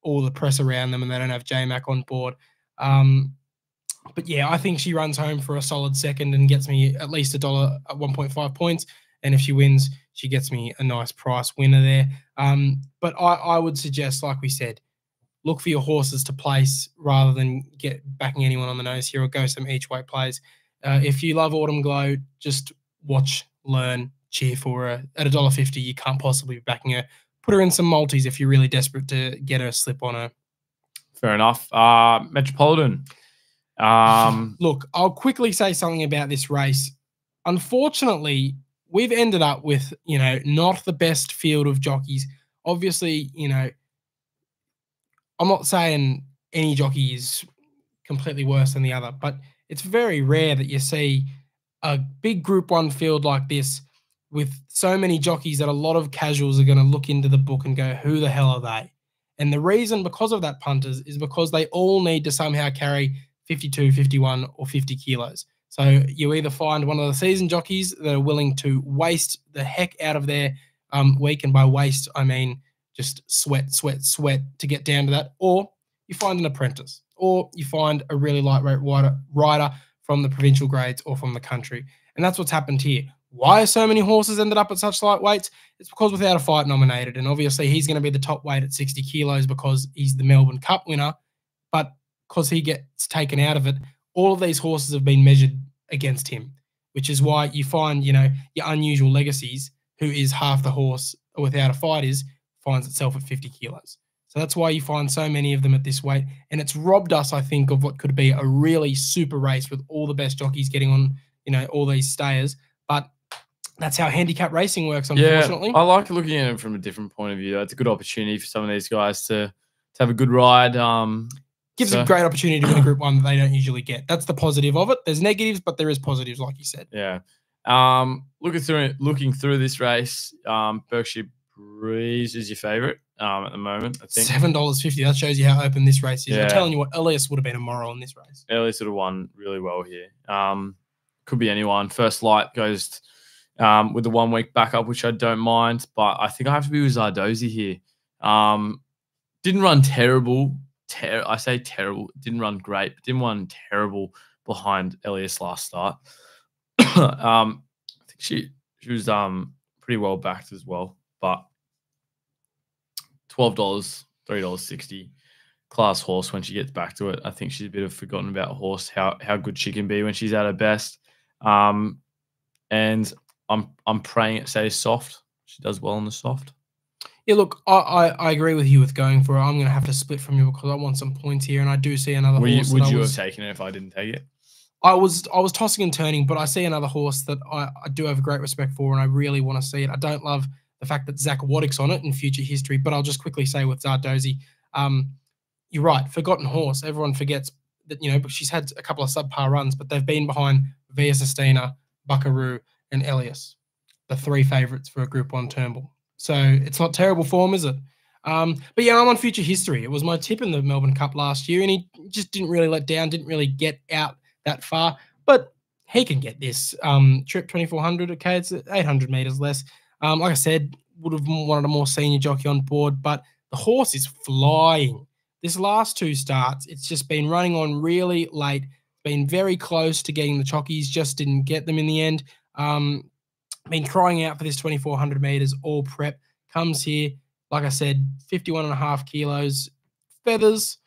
B: all the press around them, and they don't have J-Mac on board. But yeah, I think she runs home for a solid second and gets me at least $1 at 1.5 points. And if she wins, she gets me a nice price winner there. But I would suggest, like we said, look for your horses to place rather than backing anyone on the nose here, or go some each way plays. If you love Autumn Glow, just watch, learn, cheer for her. At $1.50, you can't possibly be backing her. Put her in some multis if you're really desperate to get her slip on her.
C: Fair enough. Metropolitan.
B: Look, I'll quickly say something about this race. Unfortunately, we've ended up with, not the best field of jockeys. Obviously, I'm not saying any jockey is completely worse than the other, but It's very rare that you see a big Group 1 field like this with so many jockeys that a lot of casuals are going to look into the book and go, who the hell are they? And the reason because of that, punters, is because they all need to somehow carry 52, 51, or 50 kilos. So you either find one of the seasoned jockeys that are willing to waste the heck out of their week, and by waste, I mean just sweat to get down to that, or you find an apprentice, or you find a really lightweight rider from the provincial grades or from the country. And that's what's happened here. Why so many horses ended up at such light weights? It's because Without a Fight nominated, and obviously he's going to be the top weight at 60 kilos because he's the Melbourne Cup winner, but because he gets taken out of it, all of these horses have been measured against him, which is why you find, your Unusual Legacies, who is half the horse Without a Fight finds itself at 50 kilos. So that's why you find so many of them at this weight, and it's robbed us, I think, of what could be a really super race with all the best jockeys getting on, all these stayers, but that's how handicap racing works, unfortunately.
C: Yeah, I like looking at it from a different point of view. It's a good opportunity for some of these guys to have a good ride.
B: Gives a great opportunity to win a Group 1 that they don't usually get. That's the positive of it. There's negatives, but there is positives, like you said.
C: Yeah. Looking through this race, Berkshire Breeze is your favourite at the moment, I think.
B: $7.50. That shows you how open this race is. Yeah. I'm telling you what, Elias would have been a moral in this race.
C: Elias would have won really well here. Could be anyone. First Light goes with the 1 week backup, which I don't mind, but I think I have to be with Zardozi here. Didn't run terrible. I say terrible. Didn't run great, but didn't run terrible behind Elias last start. I think she was pretty well backed as well, but $12, $3.60 class horse when she gets back to it. I think she's a bit of forgotten about horse, how good she can be when she's at her best. And I'm praying it stays soft. She does well on the soft.
B: Yeah, look, I agree with you with going for it. I'm going to have to split from you because I want some points here, and I do see another horse.
C: Would you have taken it if I didn't take it?
B: I was tossing and turning, but I see another horse that I do have a great respect for, and I really want to see it. I don't love the fact that Zach Waddick's on it in future history, but I'll just quickly say with Zardozi, you're right, forgotten horse. Everyone forgets that, but she's had a couple of subpar runs, but they've been behind Via Sistina, Buckaroo, and Elias, the 3 favourites for a Group 1 Turnbull. So it's not terrible form, is it? But yeah, I'm on future history. It was my tip in the Melbourne Cup last year, and he just didn't really let down, didn't really get out that far. But he can get this trip 2,400. Okay, it's 800 metres less. Like I said, would have wanted a more senior jockey on board, but the horse is flying. This last 2 starts, it's just been running on really late, been very close to getting the jockeys, just didn't get them in the end. Been crying out for this 2,400 metres all prep. Comes here, like I said, 51.5 kilos, feathers,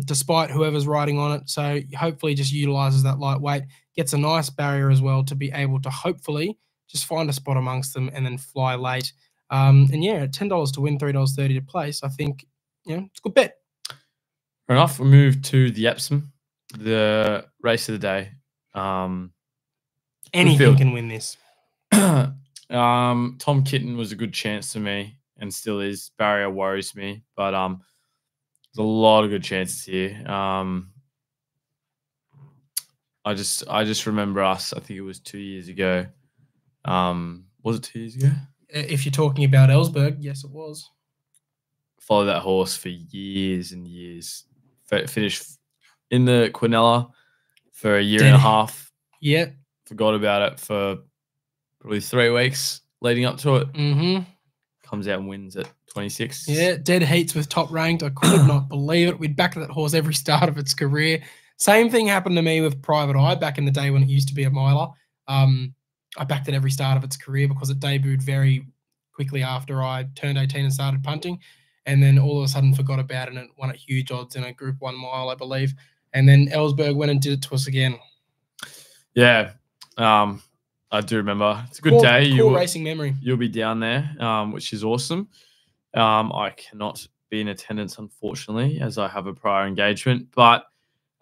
B: despite whoever's riding on it. So hopefully just utilises that lightweight, gets a nice barrier as well to be able to hopefully just find a spot amongst them and then fly late. And yeah, at $10 to win, $3.30 to place, I think, it's a good bet.
C: Fair enough. We move to the Epsom, the race of the day.
B: Anything can win this.
C: Tom Kitten was a good chance to me and still is. Barrier worries me, but there's a lot of good chances here. I just remember us. I think it was 2 years ago. Was it 2 years ago?
B: If you're talking about Ellsberg, yes, it was.
C: Followed that horse for years and years. Finished in the Quinella for a year and a half.
B: Yeah.
C: Forgot about it for probably 3 weeks leading up to it.
B: Mm-hmm.
C: Comes out and wins at 26.
B: Yeah, dead heats with top ranked. I could not believe it. We'd backed that horse every start of its career. Same thing happened to me with Private Eye back in the day when it used to be a miler. I backed it every start of its career because it debuted very quickly after I turned 18 and started punting. And then all of a sudden forgot about it and it won at huge odds in a Group 1 mile, I believe. And then Ellsberg went and did it to us again.
C: Yeah. I do remember. It's a good day.
B: Cool racing memory.
C: You'll be down there, which is awesome. I cannot be in attendance, unfortunately, as I have a prior engagement. But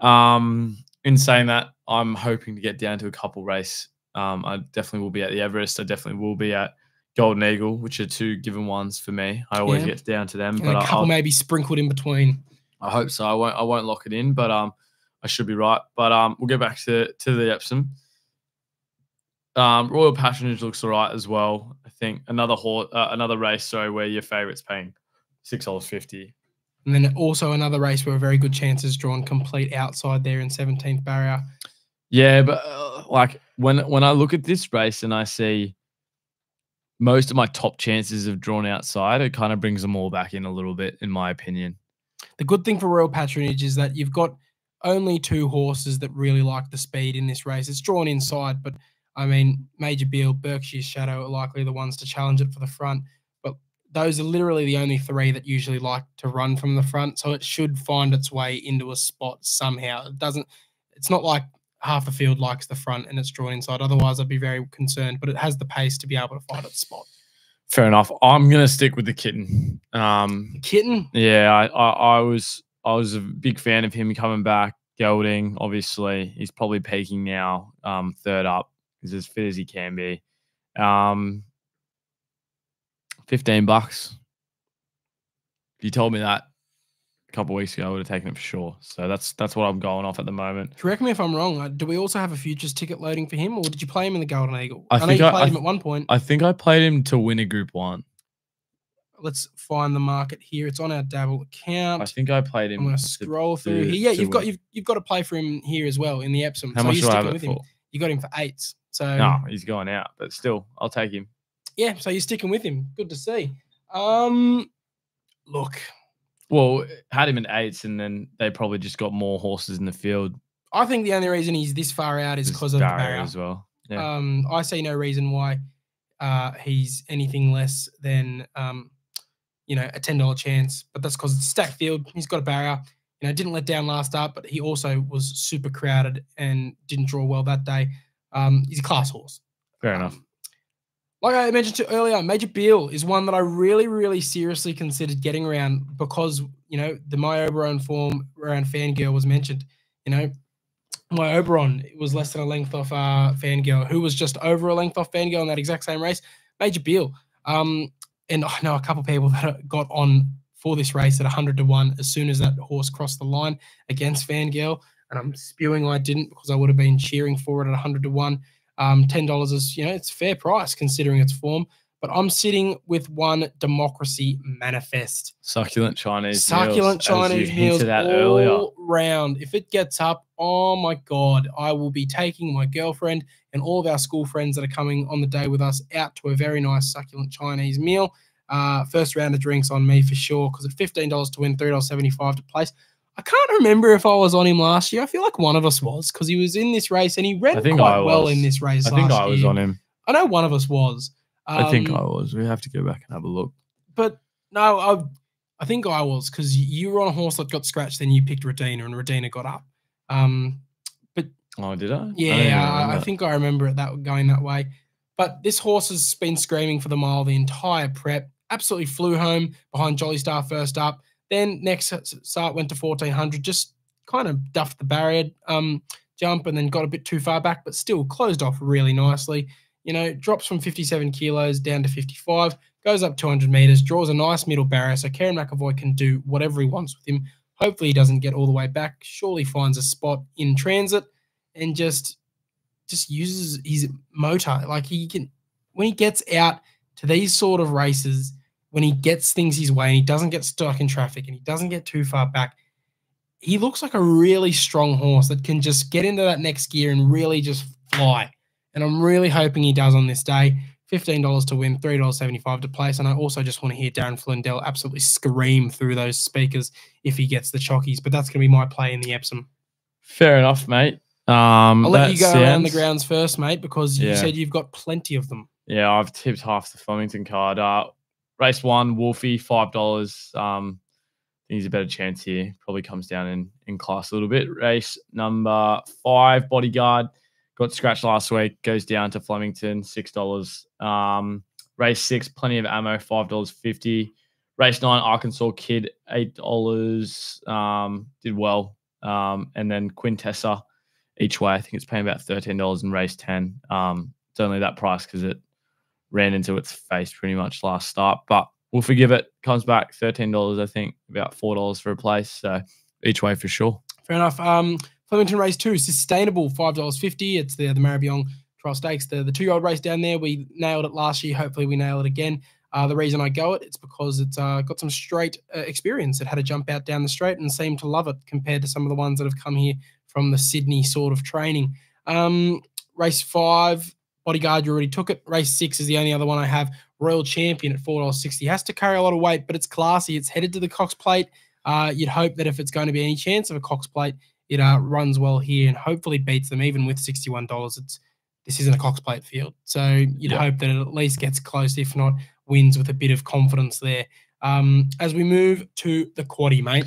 C: in saying that, I'm hoping to get down to a couple race. I definitely will be at the Everest. I definitely will be at Golden Eagle, which are 2 given ones for me. I always get down to them.
B: And but a couple maybe sprinkled in between.
C: I hope so. I won't lock it in, but I should be right. But we'll get back to the Epsom. Royal Patronage looks all right as well. I think another race, sorry, where your favourite's paying $6.50.
B: And then also another race where a very good chance is drawn complete outside there in 17th barrier.
C: Yeah, but like when I look at this race and I see most of my top chances have drawn outside, it kind of brings them all back in a little bit, in my opinion.
B: The good thing for Royal Patronage is that you've got only 2 horses that really like the speed in this race. It's drawn inside, but I mean, Major Beale, Berkshire's Shadow are likely the ones to challenge it for the front. But those are literally the only 3 that usually like to run from the front. So it should find its way into a spot somehow. It's not like half the field likes the front and it's drawn inside. Otherwise, I'd be very concerned. But it has the pace to be able to find its spot.
C: Fair enough. I'm gonna stick with the Kitten.
B: Kitten?
C: Yeah, I was a big fan of him coming back. Gelding, obviously, he's probably peaking now. Third up. He's as fit as he can be. $15. If you told me that a couple of weeks ago, I would have taken it for sure. So that's what I'm going off at the moment.
B: Correct me if I'm wrong. Do we also have a futures ticket loading for him, or did you play him in the Golden Eagle?
C: I
B: know
C: think
B: you played him at one point.
C: I think I played him to win a Group 1.
B: Let's find the market here. It's on our Dabble account.
C: I think I played him.
B: I'm going to scroll through here. Yeah, you've got to play for him here as well in the Epsom.
C: How much do I have it for?
B: You got him for 8s. So
C: no, he's going out, but still, I'll take him.
B: Yeah, so you're sticking with him. Good to see. Look.
C: Well, had him in 8s, and then they probably just got more horses in the field.
B: I think the only reason he's this far out is because of the barrier
C: as well. Yeah.
B: I see no reason why he's anything less than a $10 chance, but that's because it's a stacked field. He's got a barrier. Didn't let down last up, but he also was super crowded and didn't draw well that day. He's a class horse.
C: Fair enough.
B: Like I mentioned earlier, Major Beale is one that I really, really seriously considered getting around because, the My Oberon form around Fangirl was mentioned. My Oberon was less than a length off Fangirl, who was just over a length off Fangirl in that exact same race. Major Beale. And I know a couple of people that got on for this race at 100-1 as soon as that horse crossed the line against Fangirl. And I'm spewing I didn't because I would have been cheering for it at 100-1. $10 is, it's a fair price considering its form. But I'm sitting with one Democracy Manifest.
C: Succulent Chinese
B: meals all round. If it gets up, oh my God, I will be taking my girlfriend and all of our school friends that are coming on the day with us out to a very nice succulent Chinese meal. First round of drinks on me for sure, because at $15 to win, $3.75 to place. I can't remember if I was on him last year. I feel like one of us was, because he was in this race and he ran quite well in this race last year.
C: I think I was on him.
B: I know one of us was.
C: I think I was. We have to go back and have a look.
B: But no, I think I was, because you were on a horse that got scratched, then you picked Radina, and Radina got up. But
C: oh, did I?
B: Yeah, I think I remember it going that way. But this horse has been screaming for the mile the entire prep. Absolutely flew home behind Jolly Star first up. Then next start went to 1400, just kind of duffed the barrier jump and then got a bit too far back, but still closed off really nicely. Drops from 57 kilos down to 55, goes up 200 meters, draws a nice middle barrier, so Karen McAvoy can do whatever he wants with him. Hopefully he doesn't get all the way back, surely finds a spot in transit and just uses his motor. Like he can, when he gets out to these sort of races, when he gets things his way and he doesn't get stuck in traffic and he doesn't get too far back, he looks like a really strong horse that can just get into that next gear and really just fly. And I'm really hoping he does on this day. $15 to win, $3.75 to place. And I also just want to hear Darren Flindell absolutely scream through those speakers if he gets the chockies. But that's going to be my play in the Epsom.
C: Fair enough, mate.
B: I'll let you go around the grounds first, mate, because you said you've got plenty of them.
C: Yeah, I've tipped half the Flemington card. Race 1, Wolfie, $5. I think he's a better chance here. Probably comes down in class a little bit. Race number 5, Bodyguard. Got scratched last week. Goes down to Flemington, $6. Race 6, Plenty of Ammo, $5.50. Race 9, Arkansas Kid, $8. Did well. And then Quintessa, each way. I think it's paying about $13 in race 10. It's only that price because it ran into its face pretty much last start. But we'll forgive it. Comes back $13, I think, about $4 for a place. So each way for sure.
B: Fair enough. Flemington Race 2, Sustainable, $5.50. It's the Maribyrnong Trial Stakes, the 2-year-old race down there. We nailed it last year. Hopefully we nail it again. The reason I go it's because it's got some straight experience. It had a jump out down the straight and seemed to love it compared to some of the ones that have come here from the Sydney sort of training. Race 5, Bodyguard, you already took it. Race 6 is the only other one I have. Royal Champion at $4.60. Has to carry a lot of weight, but it's classy. It's headed to the Cox Plate. You'd hope that if it's going to be any chance of a Cox Plate, it runs well here and hopefully beats them even with $61. This isn't a Cox Plate field. So you'd hope that it at least gets close, if not wins with a bit of confidence there. As we move to the quaddie, mate.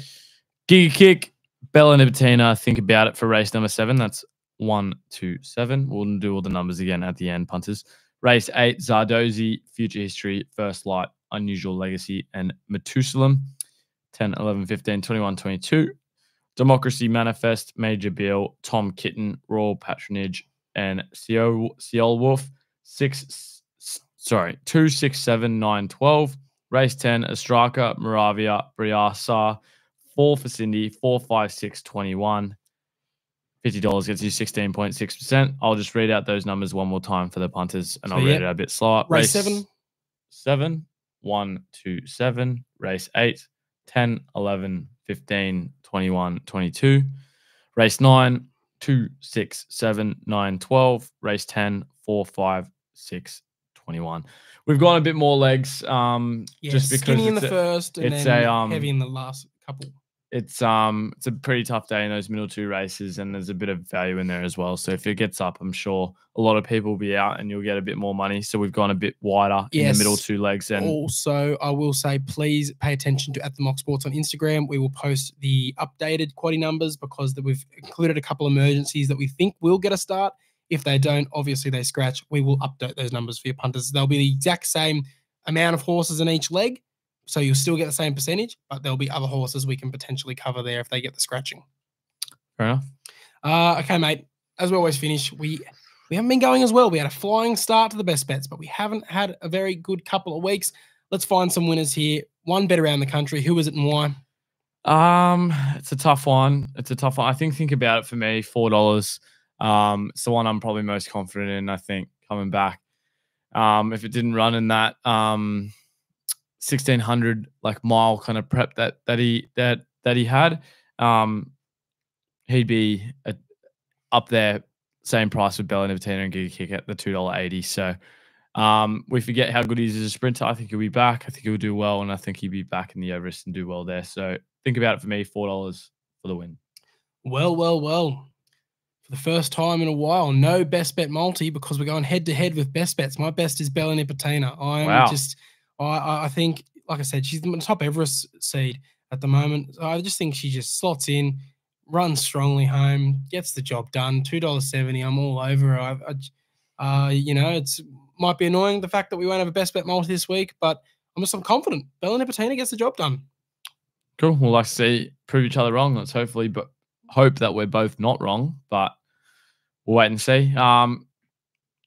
C: Giga Kick, Bella Nipotina, think about it for race number 7. That's 1, 2, 7. We'll do all the numbers again at the end, punters. Race 8, Zardozi, Future History, First Light, Unusual Legacy, and Methuselah. 10, 11, 15, 21, 22. Democracy Manifest, Major Bill, Tom Kitten, Royal Patronage, and Seol Wolf. 2, 6, 7, 9, 12. Race 10, Astraka, Moravia, Briasa. 4 for Cindy, 4, 5, 6, 21. $50 gets you 16.6%. I'll just read out those numbers one more time for the punters, and I'll read it a bit slower.
B: Race 7.
C: 7, 1, 2, 7. Race 8, 10, 11, 15, 21, 22. Race 9, 2, 6, 7, 9, 12. Race 10, 4, 5, 6, 21. We've got a bit more legs. Just because
B: skinny in the first and then heavy in the last couple.
C: It's a pretty tough day in those middle 2 races, and there's a bit of value in there as well. So if it gets up, I'm sure a lot of people will be out and you'll get a bit more money. So we've gone a bit wider in the middle 2 legs. And
B: also, I will say, please pay attention to @themocksports on Instagram. We will post the updated quaddie numbers because we've included a couple emergencies that we think will get a start. If they don't, obviously they scratch. We will update those numbers for your punters. They'll be the exact same amount of horses in each leg. So you'll still get the same percentage, but there'll be other horses we can potentially cover there if they get the scratching.
C: Fair enough.
B: Okay, mate. As we always finish, we haven't been going as well. We had a flying start to the best bets, but we haven't had a very good couple of weeks. Let's find some winners here. One bet around the country. Who is it and why?
C: It's a tough one. I think about it for me, $4. It's the one I'm probably most confident in, I think, coming back. If it didn't run in that 1600 mile kind of prep that he had, he'd be up there, same price with Bella Nipotina and Giga Kick at the $2.80. So we forget how good he is as a sprinter. I think he'll be back. I think he'll do well, and I think he'll be back in the Everest and do well there. So think about it for me, $4 for the win. Well.
B: For the first time in a while, no best bet multi because we're going head to head with best bets. My best is Bella Nipotina. I think, like I said, she's the top Everest seed at the moment. I just think she just slots in, runs strongly home, gets the job done. $2.70. I'm all over her. It's might be annoying the fact that we won't have a best bet multi this week, but I'm confident Bella Nipotina gets the job done.
C: Cool. We'll like to see prove each other wrong. Let's hope that we're both not wrong, but we'll wait and see. That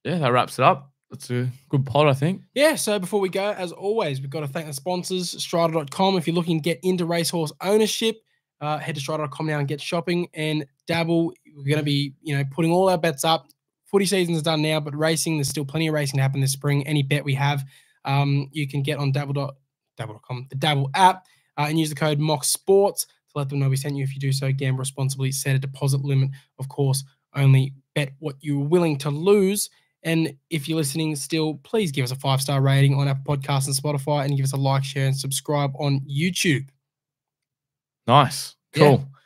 C: wraps it up. That's a good pod, I think.
B: Yeah, so before we go, as always, we've got to thank the sponsors, Stridyl.com. If you're looking to get into racehorse ownership, head to Stridyl.com now and get shopping and dabble. We're going to be, putting all our bets up. Footy season is done now, but racing, there's still plenty of racing to happen this spring. Any bet we have, you can get on dabble.com, the Dabble app, and use the code MOCKSPORTS to let them know we sent you. If you do so, gamble responsibly, set a deposit limit. Of course, only bet what you're willing to lose. And if you're listening still, please give us a 5-star rating on Apple Podcasts and Spotify, and give us a like, share, and subscribe on YouTube.
C: Nice. Cool.
B: Yeah.